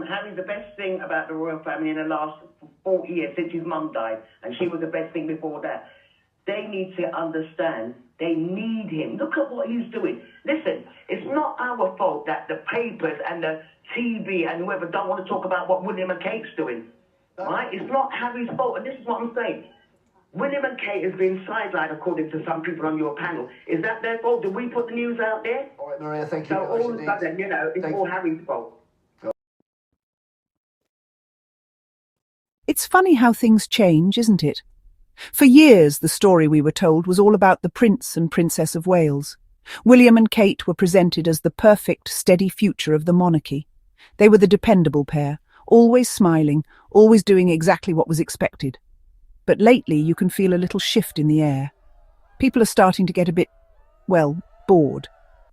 Harry's the best thing about the royal family in the last 40 years since his mum died, and she was the best thing before that. They need to understand they need him. Look at what he's doing. Listen, it's not our fault that the papers and the TV and whoever don't want to talk about what William and Kate's doing. Right? It's not Harry's fault, and this is what I'm saying. William and Kate has been sidelined, according to some people on your panel. Is that their fault? Did we put the news out there? All right, Maria, thank you. So all of a sudden, it's all Harry's fault. It's funny how things change, isn't it? For years, the story we were told was all about the Prince and Princess of Wales. William and Kate were presented as the perfect, steady future of the monarchy. They were the dependable pair, always smiling, always doing exactly what was expected. But lately, you can feel a little shift in the air. People are starting to get a bit, bored.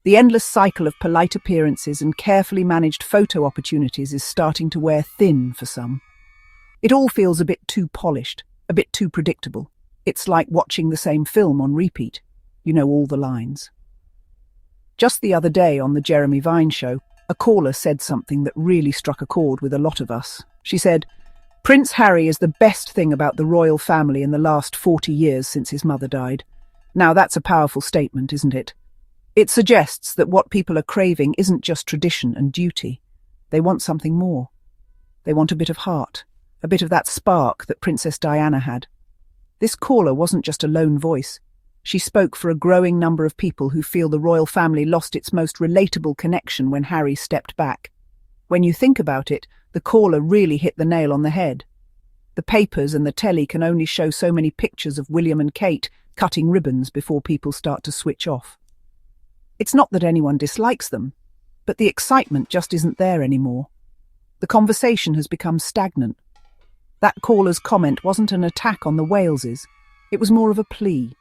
The endless cycle of polite appearances and carefully managed photo opportunities is starting to wear thin for some. It all feels a bit too polished, a bit too predictable. It's like watching the same film on repeat. You know all the lines. Just the other day on the Jeremy Vine show, a caller said something that really struck a chord with a lot of us. She said, "Prince Harry is the best thing about the royal family in the last 40 years since his mother died." Now that's a powerful statement, isn't it? It suggests that what people are craving isn't just tradition and duty. They want something more. They want a bit of heart. A bit of that spark that Princess Diana had. This caller wasn't just a lone voice. She spoke for a growing number of people who feel the royal family lost its most relatable connection when Harry stepped back. When you think about it, the caller really hit the nail on the head. The papers and the telly can only show so many pictures of William and Kate cutting ribbons before people start to switch off. It's not that anyone dislikes them, but the excitement just isn't there anymore. The conversation has become stagnant. That caller's comment wasn't an attack on the Waleses. It was more of a plea.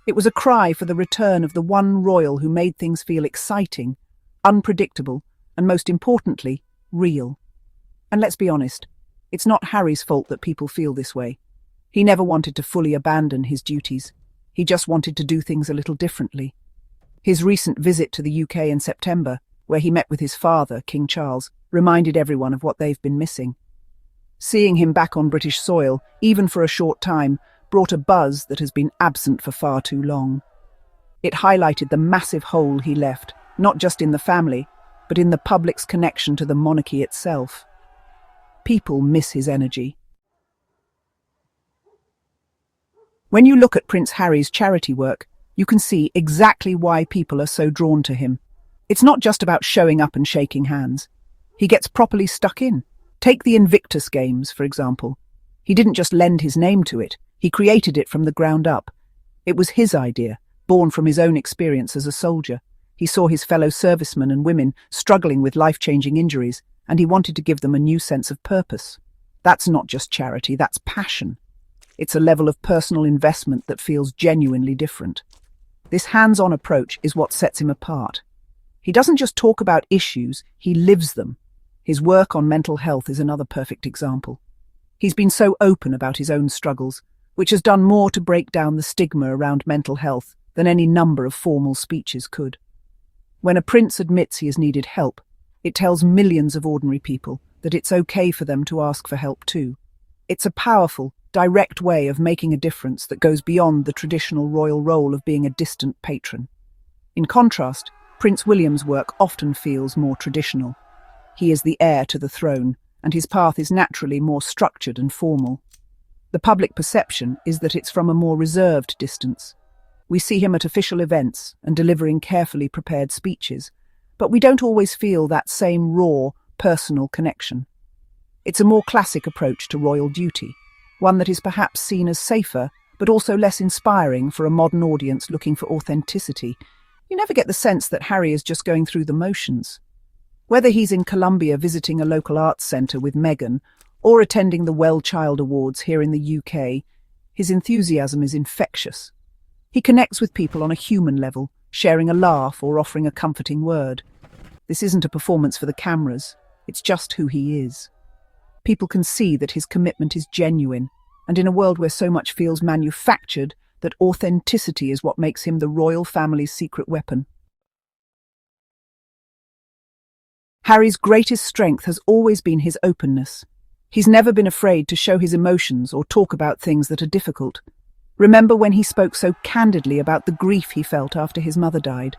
It was a cry for the return of the one royal who made things feel exciting, unpredictable, and most importantly, real. And let's be honest, it's not Harry's fault that people feel this way. He never wanted to fully abandon his duties. He just wanted to do things a little differently. His recent visit to the UK in September, where he met with his father, King Charles, reminded everyone of what they've been missing. Seeing him back on British soil, even for a short time, brought a buzz that has been absent for far too long. It highlighted the massive hole he left, not just in the family, but in the public's connection to the monarchy itself. People miss his energy. When you look at Prince Harry's charity work, you can see exactly why people are so drawn to him. It's not just about showing up and shaking hands. He gets properly stuck in. Take the Invictus Games, for example. He didn't just lend his name to it, he created it from the ground up. It was his idea, born from his own experience as a soldier. He saw his fellow servicemen and women struggling with life-changing injuries, and he wanted to give them a new sense of purpose. That's not just charity, that's passion. It's a level of personal investment that feels genuinely different. This hands-on approach is what sets him apart. He doesn't just talk about issues, he lives them. His work on mental health is another perfect example. He's been so open about his own struggles, which has done more to break down the stigma around mental health than any number of formal speeches could. When a prince admits he has needed help, it tells millions of ordinary people that it's okay for them to ask for help too. It's a powerful, direct way of making a difference that goes beyond the traditional royal role of being a distant patron. In contrast, Prince William's work often feels more traditional. He is the heir to the throne, and his path is naturally more structured and formal. The public perception is that it's from a more reserved distance. We see him at official events and delivering carefully prepared speeches, but we don't always feel that same raw, personal connection. It's a more classic approach to royal duty, one that is perhaps seen as safer, but also less inspiring for a modern audience looking for authenticity. You never get the sense that Harry is just going through the motions. Whether he's in Colombia visiting a local arts centre with Meghan or attending the Well Child Awards here in the UK, his enthusiasm is infectious. He connects with people on a human level, sharing a laugh or offering a comforting word. This isn't a performance for the cameras, it's just who he is. People can see that his commitment is genuine, and in a world where so much feels manufactured, that authenticity is what makes him the royal family's secret weapon. Harry's greatest strength has always been his openness. He's never been afraid to show his emotions or talk about things that are difficult. Remember when he spoke so candidly about the grief he felt after his mother died?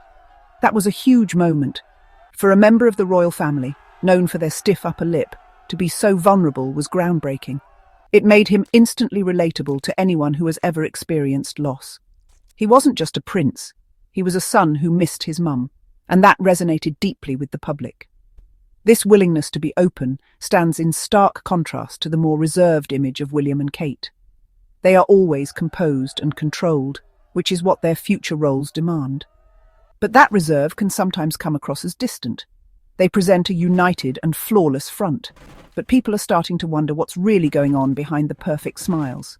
That was a huge moment. For a member of the royal family, known for their stiff upper lip, to be so vulnerable was groundbreaking. It made him instantly relatable to anyone who has ever experienced loss. He wasn't just a prince, he was a son who missed his mum, and that resonated deeply with the public. This willingness to be open stands in stark contrast to the more reserved image of William and Kate. They are always composed and controlled, which is what their future roles demand. But that reserve can sometimes come across as distant. They present a united and flawless front, but people are starting to wonder what's really going on behind the perfect smiles.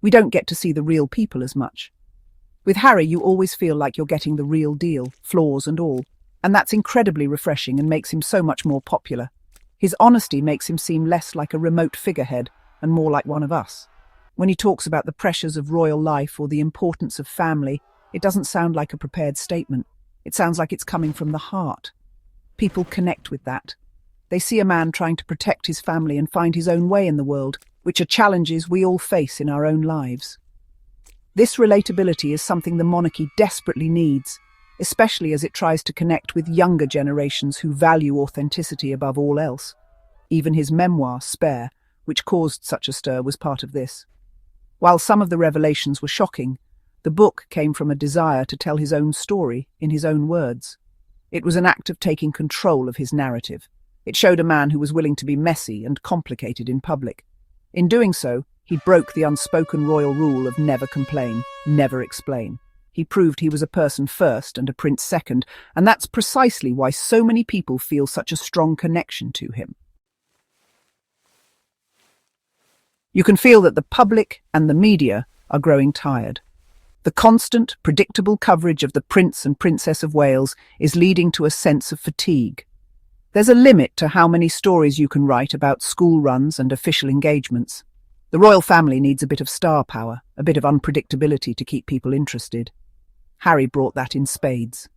We don't get to see the real people as much. With Harry, you always feel like you're getting the real deal, flaws and all, and that's incredibly refreshing and makes him so much more popular. His honesty makes him seem less like a remote figurehead and more like one of us. When he talks about the pressures of royal life or the importance of family, it doesn't sound like a prepared statement. It sounds like it's coming from the heart. People connect with that. They see a man trying to protect his family and find his own way in the world, which are challenges we all face in our own lives. This relatability is something the monarchy desperately needs, especially as it tries to connect with younger generations who value authenticity above all else. Even his memoir, Spare, which caused such a stir, was part of this. While some of the revelations were shocking, the book came from a desire to tell his own story in his own words. It was an act of taking control of his narrative. It showed a man who was willing to be messy and complicated in public. In doing so, he broke the unspoken royal rule of never complain, never explain. He proved he was a person first and a prince second, and that's precisely why so many people feel such a strong connection to him. You can feel that the public and the media are growing tired. The constant, predictable coverage of the Prince and Princess of Wales is leading to a sense of fatigue. There's a limit to how many stories you can write about school runs and official engagements. The royal family needs a bit of star power, a bit of unpredictability to keep people interested. Harry brought that in spades.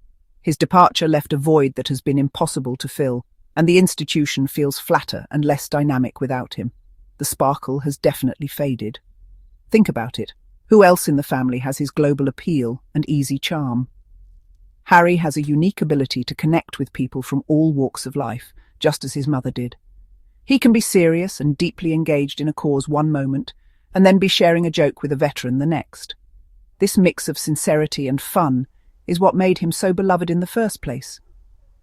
His departure left a void that has been impossible to fill, and the institution feels flatter and less dynamic without him. The sparkle has definitely faded. Think about it. Who else in the family has his global appeal and easy charm? Harry has a unique ability to connect with people from all walks of life, just as his mother did. He can be serious and deeply engaged in a cause one moment, and then be sharing a joke with a veteran the next. This mix of sincerity and fun is what made him so beloved in the first place.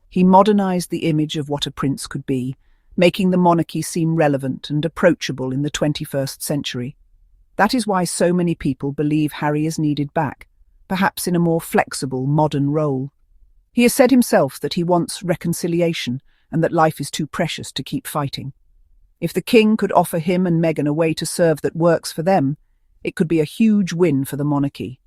He modernized the image of what a prince could be, making the monarchy seem relevant and approachable in the 21st century. That is why so many people believe Harry is needed back, perhaps in a more flexible, modern role. He has said himself that he wants reconciliation and that life is too precious to keep fighting. If the king could offer him and Meghan a way to serve that works for them, it could be a huge win for the monarchy.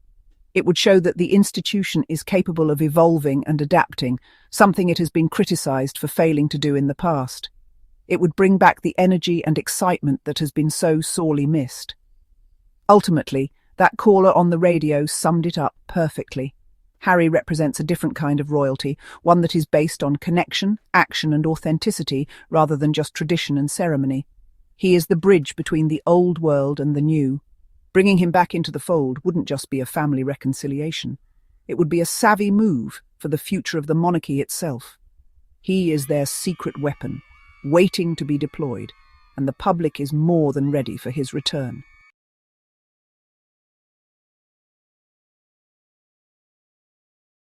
It would show that the institution is capable of evolving and adapting, something it has been criticised for failing to do in the past. It would bring back the energy and excitement that has been so sorely missed. Ultimately, that caller on the radio summed it up perfectly. Harry represents a different kind of royalty, one that is based on connection, action and authenticity rather than just tradition and ceremony. He is the bridge between the old world and the new. Bringing him back into the fold wouldn't just be a family reconciliation. It would be a savvy move for the future of the monarchy itself. He is their secret weapon, waiting to be deployed, and the public is more than ready for his return.